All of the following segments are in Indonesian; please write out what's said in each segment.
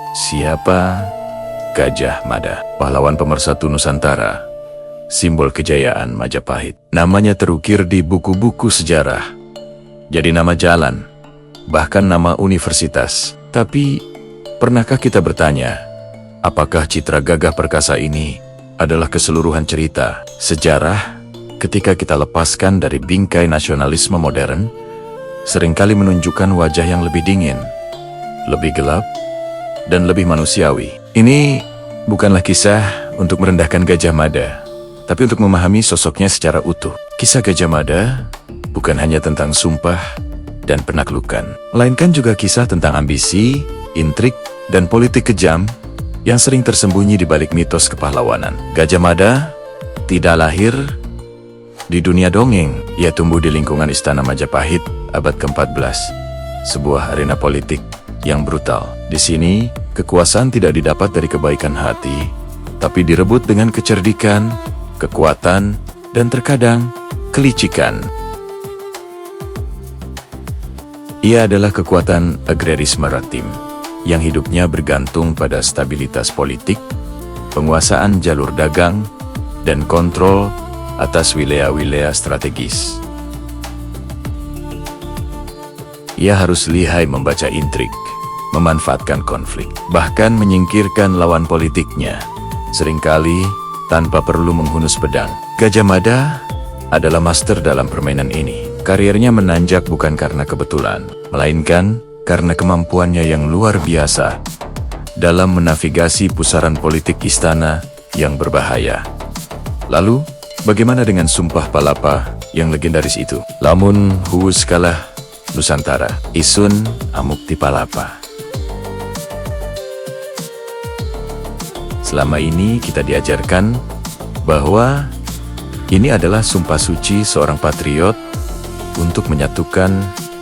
Siapa Gajah Mada? Pahlawan pemersatu Nusantara, simbol kejayaan Majapahit. Namanya terukir di buku-buku sejarah, jadi nama jalan, bahkan nama universitas. Tapi, pernahkah kita bertanya, apakah citra gagah perkasa ini adalah keseluruhan cerita sejarah? Ketika kita lepaskan dari bingkai nasionalisme modern, seringkali menunjukkan wajah yang lebih dingin, lebih gelap, dan lebih manusiawi. Ini bukanlah kisah untuk merendahkan Gajah Mada, tapi untuk memahami sosoknya secara utuh. Kisah Gajah Mada bukan hanya tentang sumpah dan penaklukan, melainkan juga kisah tentang ambisi, intrik, dan politik kejam yang sering tersembunyi di balik mitos kepahlawanan. Gajah Mada tidak lahir di dunia dongeng. Ia tumbuh di lingkungan Istana Majapahit abad ke-14, sebuah arena politik yang brutal. Di sini, kekuasaan tidak didapat dari kebaikan hati, tapi direbut dengan kecerdikan, kekuatan, dan terkadang kelicikan. Ia adalah kekuatan agraris maritim yang hidupnya bergantung pada stabilitas politik, penguasaan jalur dagang, dan kontrol atas wilayah-wilayah strategis. Ia harus lihai membaca intrik, memanfaatkan konflik, bahkan menyingkirkan lawan politiknya, seringkali tanpa perlu menghunus pedang. Gajah Mada adalah master dalam permainan ini. Karirnya menanjak bukan karena kebetulan, melainkan karena kemampuannya yang luar biasa dalam menavigasi pusaran politik istana yang berbahaya. Lalu, bagaimana dengan Sumpah Palapa yang legendaris itu? Lamun huus kalah Nusantara, isun amukti palapa. Selama ini kita diajarkan bahwa ini adalah sumpah suci seorang patriot untuk menyatukan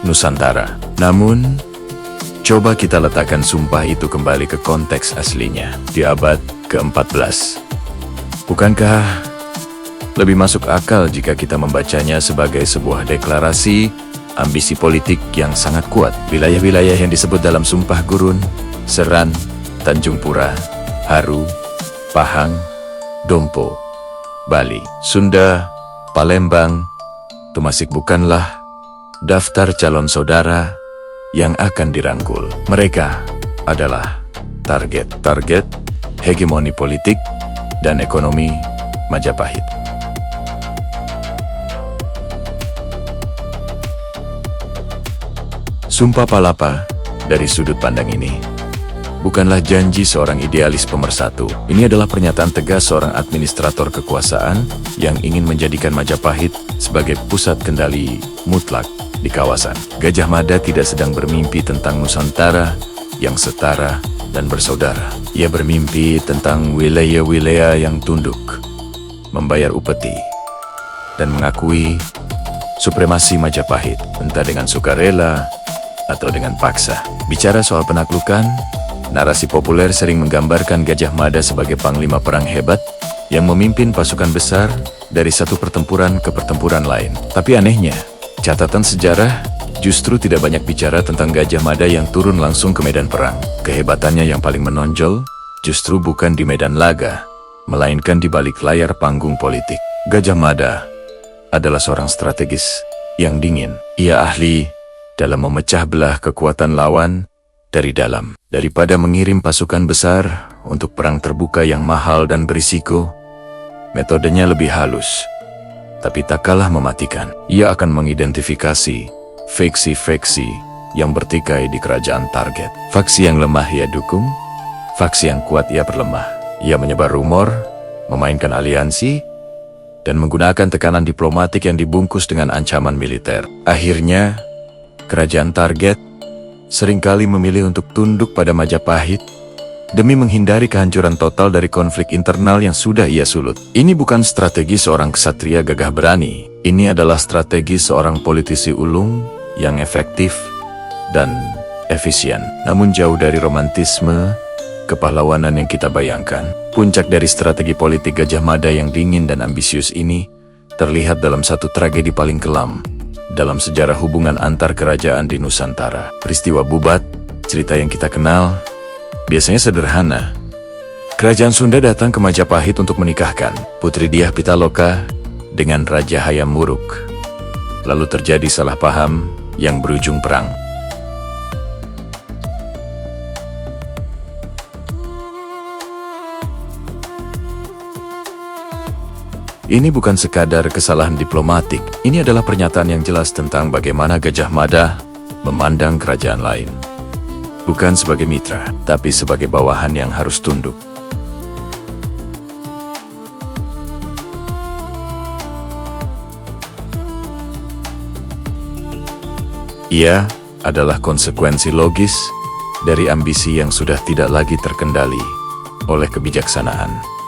Nusantara. Namun, coba kita letakkan sumpah itu kembali ke konteks aslinya di abad ke-14. Bukankah lebih masuk akal jika kita membacanya sebagai sebuah deklarasi ambisi politik yang sangat kuat? Wilayah-wilayah yang disebut dalam Sumpah Gurun, Seran, Tanjung Pura, Haru, Pahang, Dompo, Bali, Sunda, Palembang, Tumasik bukanlah daftar calon saudara yang akan dirangkul. Mereka adalah target hegemoni politik dan ekonomi Majapahit. Sumpah Palapa, dari sudut pandang ini, bukanlah janji seorang idealis pemersatu. Ini adalah pernyataan tegas seorang administrator kekuasaan yang ingin menjadikan Majapahit sebagai pusat kendali mutlak di kawasan. Gajah Mada tidak sedang bermimpi tentang Nusantara yang setara dan bersaudara. Ia bermimpi tentang wilayah-wilayah yang tunduk, membayar upeti, dan mengakui supremasi Majapahit, entah dengan sukarela atau dengan paksa. Bicara soal penaklukan, narasi populer sering menggambarkan Gajah Mada sebagai panglima perang hebat yang memimpin pasukan besar dari satu pertempuran ke pertempuran lain. Tapi anehnya, catatan sejarah justru tidak banyak bicara tentang Gajah Mada yang turun langsung ke medan perang. Kehebatannya yang paling menonjol justru bukan di medan laga, melainkan di balik layar panggung politik. Gajah Mada adalah seorang strategis yang dingin. Ia ahli dalam memecah belah kekuatan lawan dari dalam. Daripada mengirim pasukan besar untuk perang terbuka yang mahal dan berisiko, metodenya lebih halus, tapi tak kalah mematikan. Ia akan mengidentifikasi faksi-faksi yang bertikai di kerajaan target. Faksi yang lemah ia dukung, faksi yang kuat ia perlemah. Ia menyebar rumor, memainkan aliansi, dan menggunakan tekanan diplomatik yang dibungkus dengan ancaman militer. Akhirnya, kerajaan target seringkali memilih untuk tunduk pada Majapahit demi menghindari kehancuran total dari konflik internal yang sudah ia sulut. Ini bukan strategi seorang ksatria gagah berani. Ini adalah strategi seorang politisi ulung yang efektif dan efisien. Namun jauh dari romantisme kepahlawanan yang kita bayangkan. Puncak dari strategi politik Gajah Mada yang dingin dan ambisius ini terlihat dalam satu tragedi paling kelam dalam sejarah hubungan antar kerajaan di Nusantara. Peristiwa Bubat, cerita yang kita kenal, Biasanya sederhana. Kerajaan Sunda datang ke Majapahit untuk menikahkan Putri Dyah Pitaloka dengan Raja Hayam Wuruk. Lalu terjadi salah paham yang berujung perang. Ini bukan sekadar kesalahan diplomatik, ini adalah pernyataan yang jelas tentang bagaimana Gajah Mada memandang kerajaan lain. Bukan sebagai mitra, tapi sebagai bawahan yang harus tunduk. Ia adalah konsekuensi logis dari ambisi yang sudah tidak lagi terkendali oleh kebijaksanaan.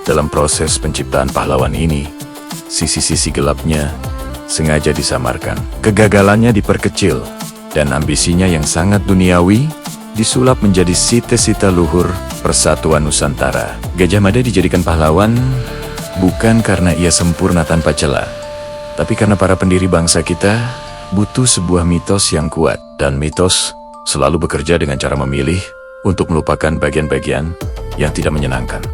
Dalam proses penciptaan pahlawan ini, sisi-sisi gelapnya sengaja disamarkan. Kegagalannya diperkecil, dan ambisinya yang sangat duniawi disulap menjadi cita-cita luhur persatuan Nusantara. Gajah Mada dijadikan pahlawan bukan karena ia sempurna tanpa celah, tapi karena para pendiri bangsa kita butuh sebuah mitos yang kuat, dan mitos selalu bekerja dengan cara memilih untuk melupakan bagian-bagian yang tidak menyenangkan.